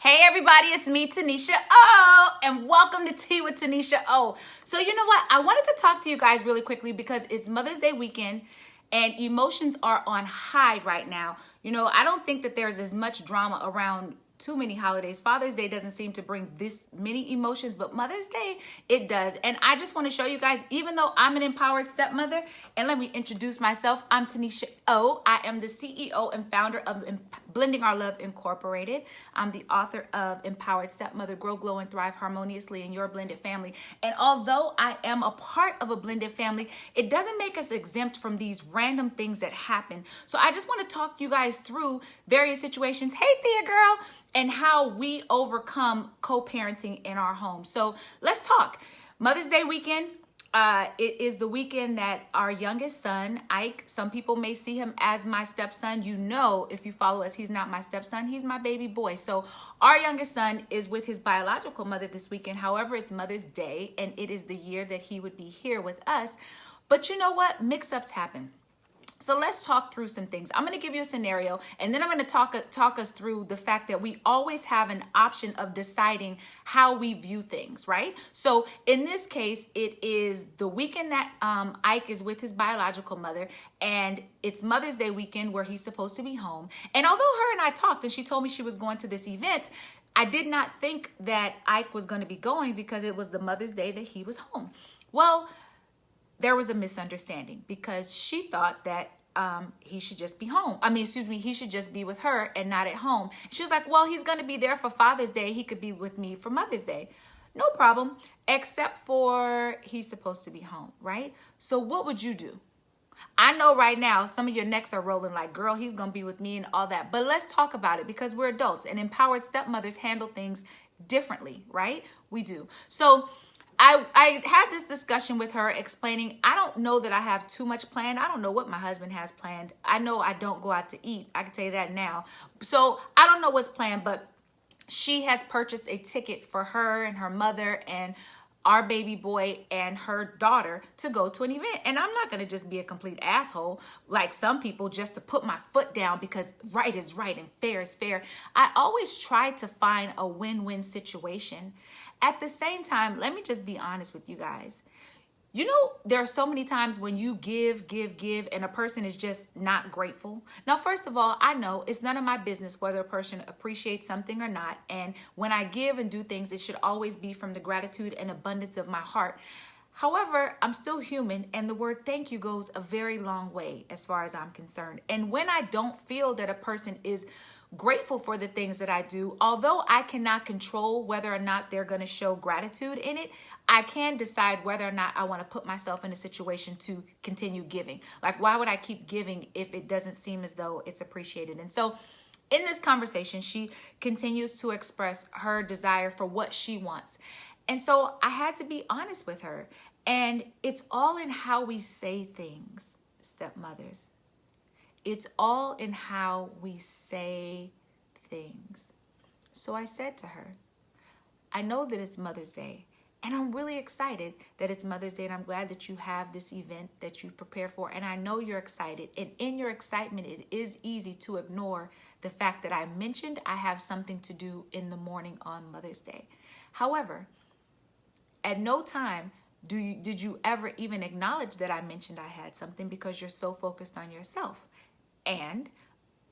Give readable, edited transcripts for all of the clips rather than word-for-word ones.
Hey everybody, it's me, Tanisha O, and welcome to Tea with Tanisha O. So you know what? I wanted to talk to you guys really quickly because it's Mother's Day weekend and emotions are on high right now. You know, I don't think that there's as much drama around too many holidays. Father's Day doesn't seem to bring this many emotions, but Mother's Day, it does. And I just want to show you guys, even though I'm an empowered stepmother, and let me introduce myself. I'm Tanisha O. I am the CEO and founder of Blending Our Love Incorporated. I'm the author of Empowered Stepmother, Grow, Glow, and Thrive Harmoniously in Your Blended Family. And although I am a part of a blended family, it doesn't make us exempt from these random things that happen. So I just want to talk you guys through various situations. Hey, Thea girl. And how we overcome co-parenting in our home. So let's talk. Mother's Day weekend. It is the weekend that our youngest son, Ike, some people may see him as my stepson. You know, if you follow us, he's not my stepson. He's my baby boy. So our youngest son is with his biological mother this weekend. However, it's Mother's Day, and it is the year that he would be here with us. But you know what? Mix-ups happen. So let's talk through some things. I'm going to give you a scenario, and then I'm going to talk us through the fact that we always have an option of deciding how we view things, right? So in this case, it is the weekend that Ike is with his biological mother, and it's Mother's Day weekend where he's supposed to be home. And although her and I talked, and she told me she was going to this event, I did not think that Ike was going to be going because it was the Mother's Day that he was home. Well, there was a misunderstanding because she thought that he should just be home. He should just be with her and not at home. She was like, well, he's going to be there for Father's Day. He could be with me for Mother's Day. No problem, except for he's supposed to be home, right? So what would you do? I know right now some of your necks are rolling like, girl, he's going to be with me and all that. But let's talk about it because we're adults and empowered stepmothers handle things differently, right? We do. So I had this discussion with her explaining, I don't know that I have too much planned. I don't know what my husband has planned. I know I don't go out to eat. I can tell you that now. So I don't know what's planned, but she has purchased a ticket for her and her mother and our baby boy and her daughter to go to an event. And I'm not going to just be a complete asshole like some people just to put my foot down because right is right and fair is fair. I always try to find a win-win situation. At the same time, let me just be honest with you guys. You know, there are so many times when you give, and a person is just not grateful. Now, first of all, I know it's none of my business whether a person appreciates something or not. And when I give and do things, it should always be from the gratitude and abundance of my heart. However, I'm still human, and the word thank you goes a very long way as far as I'm concerned. And when I don't feel that a person is grateful for the things that I do, although I cannot control whether or not they're going to show gratitude in it, I can decide whether or not I want to put myself in a situation to continue giving. Like, why would I keep giving if it doesn't seem as though it's appreciated? And so in this conversation, she continues to express her desire for what she wants. And so I had to be honest with her. And it's all in how we say things, stepmothers. It's all in how we say things. So I said to her, I know that it's Mother's Day, and I'm really excited that it's Mother's Day, and I'm glad that you have this event that you prepare for, and I know you're excited. And in your excitement, it is easy to ignore the fact that I mentioned I have something to do in the morning on Mother's Day. However, at no time did you ever even acknowledge that I mentioned I had something because you're so focused on yourself. And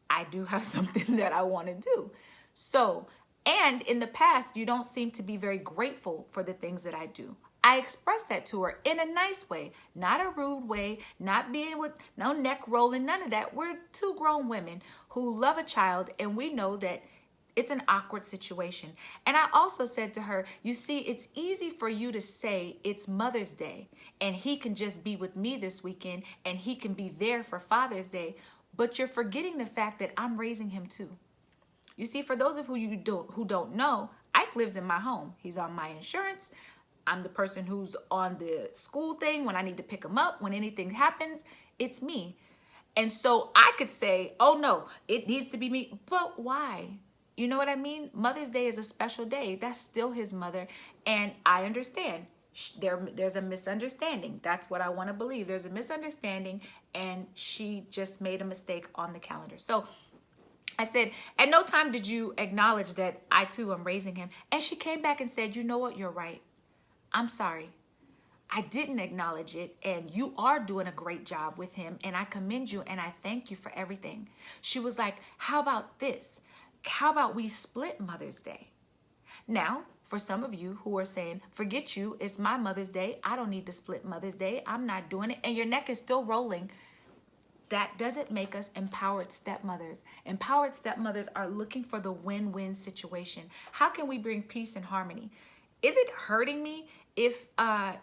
I do have something that I want to do. So, and in the past, you don't seem to be very grateful for the things that I do. I expressed that to her in a nice way, not a rude way, not being with no neck rolling, none of that. We're two grown women who love a child, and we know that it's an awkward situation. And I also said to her, you see, it's easy for you to say it's Mother's Day and he can just be with me this weekend and he can be there for Father's Day. But you're forgetting the fact that I'm raising him too. You see, for those of you who don't know, Ike lives in my home. He's on my insurance. I'm the person who's on the school thing when I need to pick him up. When anything happens, it's me. And so I could say, oh no, it needs to be me. But why? You know what I mean? Mother's Day is a special day. That's still his mother. And I understand. There's a misunderstanding. That's what I want to believe. There's a misunderstanding, and she just made a mistake on the calendar. So I said, at no time did you acknowledge that I too am raising him. And she came back and said, you know what? You're right. I'm sorry. I didn't acknowledge it, and you are doing a great job with him, and I commend you, and I thank you for everything. She was like, how about this? How about we split Mother's Day? Now, for some of you who are saying, forget you, it's my Mother's Day. I don't need to split Mother's Day. I'm not doing it, and your neck is still rolling. That doesn't make us empowered stepmothers. Empowered stepmothers are looking for the win-win situation. How can we bring peace and harmony? Is it hurting me if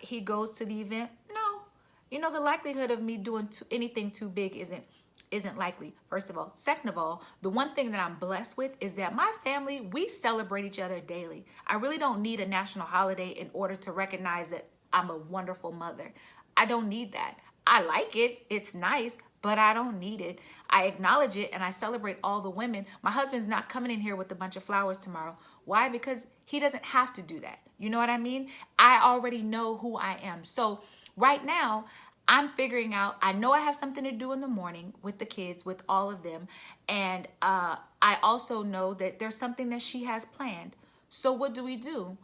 he goes to the event? No. You know, the likelihood of me doing anything too big isn't likely, first of all. Second of all, the one thing that I'm blessed with is that my family, we celebrate each other daily. I really don't need a national holiday in order to recognize that I'm a wonderful mother. I don't need that. I like it. It's nice, but I don't need it. I acknowledge it and I celebrate all the women. My husband's not coming in here with a bunch of flowers tomorrow. Why? Because he doesn't have to do that. You know what I mean? I already know who I am. So right now, I'm figuring out, I know I have something to do in the morning with the kids, with all of them. And I also know that there's something that she has planned. So what do?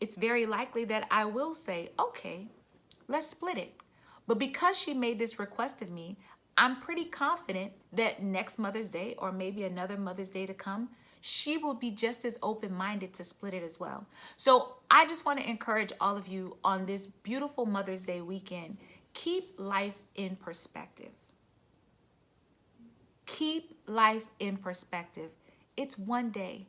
It's very likely that I will say, okay, let's split it. But because she made this request of me, I'm pretty confident that next Mother's Day, or maybe another Mother's Day to come, she will be just as open-minded to split it as well. So I just want to encourage all of you on this beautiful Mother's Day weekend, keep life in perspective. Keep life in perspective. It's one day.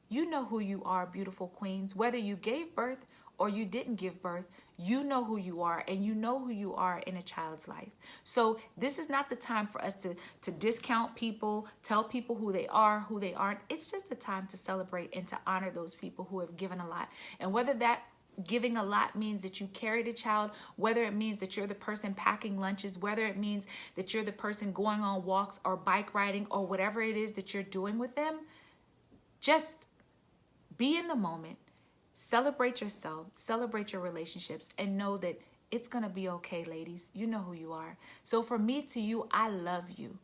You know who you are, beautiful queens. Whether you gave birth or you didn't give birth, you know who you are, and you know who you are in a child's life. So this is not the time for us to discount people, tell people who they are, who they aren't. It's just the time to celebrate and to honor those people who have given a lot. And whether that giving a lot means that you carried a child, whether it means that you're the person packing lunches, whether it means that you're the person going on walks or bike riding or whatever it is that you're doing with them, just be in the moment. Celebrate yourself, celebrate your relationships, and know that it's going to be okay, ladies. You know who you are. So from me to you, I love you.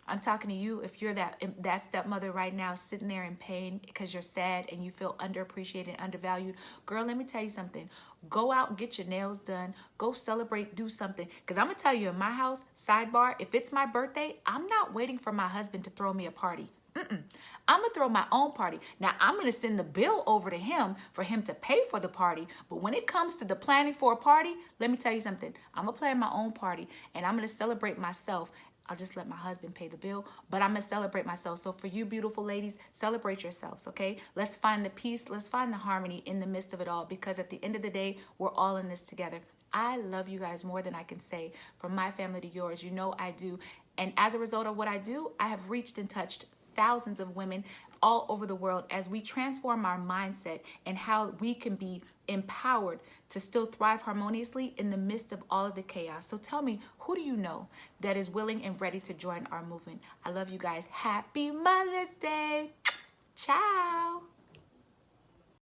I'm talking to you if you're that stepmother right now sitting there in pain because you're sad and you feel underappreciated and undervalued. Girl, let me tell you something. Go out and get your nails done. Go celebrate, do something. Because I'm going to tell you, in my house, sidebar, if it's my birthday, I'm not waiting for my husband to throw me a party. I'm going to throw my own party. Now, I'm going to send the bill over to him for him to pay for the party. But when it comes to the planning for a party, let me tell you something. I'm going to plan my own party, and I'm going to celebrate myself. I'll just let my husband pay the bill, but I'm going to celebrate myself. So for you beautiful ladies, celebrate yourselves, okay? Let's find the peace. Let's find the harmony in the midst of it all, because at the end of the day, we're all in this together. I love you guys more than I can say. From my family to yours, you know I do. And as a result of what I do, I have reached and touched thousands of women all over the world as we transform our mindset and how we can be empowered to still thrive harmoniously in the midst of all of the chaos. So tell me, who do you know that is willing and ready to join our movement? I love you guys. Happy Mother's Day. Ciao.